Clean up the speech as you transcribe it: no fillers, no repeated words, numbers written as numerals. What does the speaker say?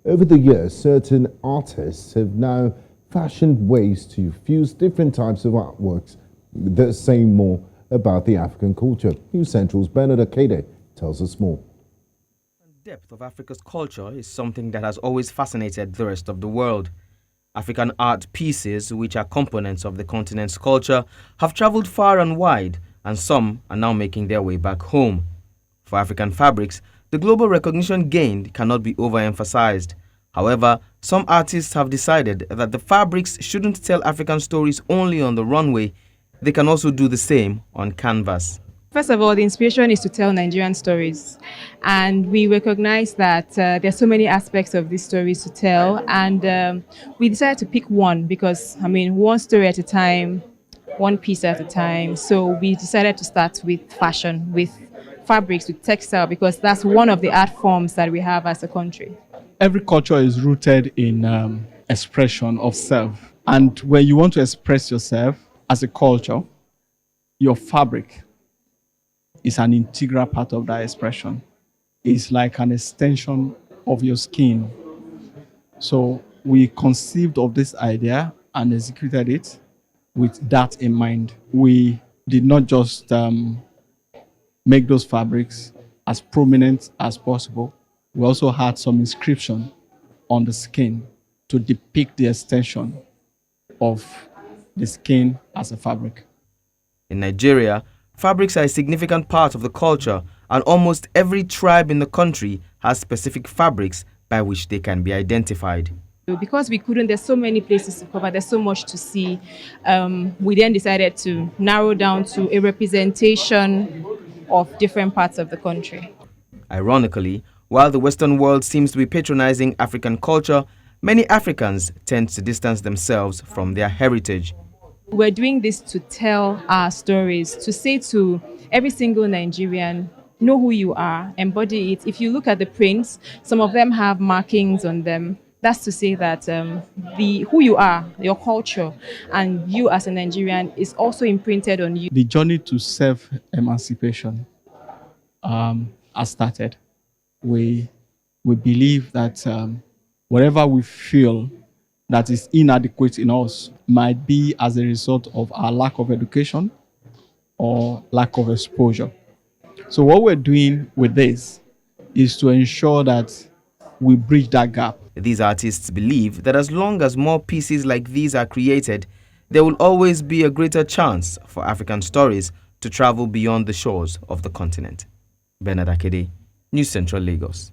Over the years, certain artists have now fashioned ways to fuse different types of artworks that say more about the African culture. News Central's Akede tells us more. The depth of Africa's culture is something that has always fascinated the rest of the world. African art pieces, which are components of the continent's culture, have traveled far and wide, and some are now making their way back home. For African fabrics, the global recognition gained cannot be overemphasized. However, some artists have decided that the fabrics shouldn't tell African stories only on the runway. They can also do the same on canvas. First of all, the inspiration is to tell Nigerian stories, and we recognize that there are so many aspects of these stories to tell, and we decided to pick one because, one story at a time, one piece at a time. So we decided to start with fashion, with fabrics, with textile, because that's one of the art forms that we have as a country. Every culture is rooted in expression of self, and when you want to express yourself as a culture, your fabric is an integral part of that expression. It's like an extension of your skin. So we conceived of this idea and executed it with that in mind. We did not just make those fabrics as prominent as possible. We also had some inscription on the skin to depict the extension of the skin as a fabric. In Nigeria, fabrics are a significant part of the culture, and almost every tribe in the country has specific fabrics by which they can be identified. Because we couldn't, there's so many places to cover, there's so much to see, we then decided to narrow down to a representation of different parts of the country. Ironically, while the Western world seems to be patronizing African culture, many Africans tend to distance themselves from their heritage. We're doing this to tell our stories, to say to every single Nigerian, know who you are, embody it. If you look at the prints, some of them have markings on them. That's to say that who you are, your culture, and you as a Nigerian is also imprinted on you. The journey to self-emancipation has started. We believe that whatever we feel that is inadequate in us might be as a result of our lack of education or lack of exposure. So what we're doing with this is to ensure that we bridge that gap. These artists believe that as long as more pieces like these are created, there will always be a greater chance for African stories to travel beyond the shores of the continent. Akede, News Central, Lagos.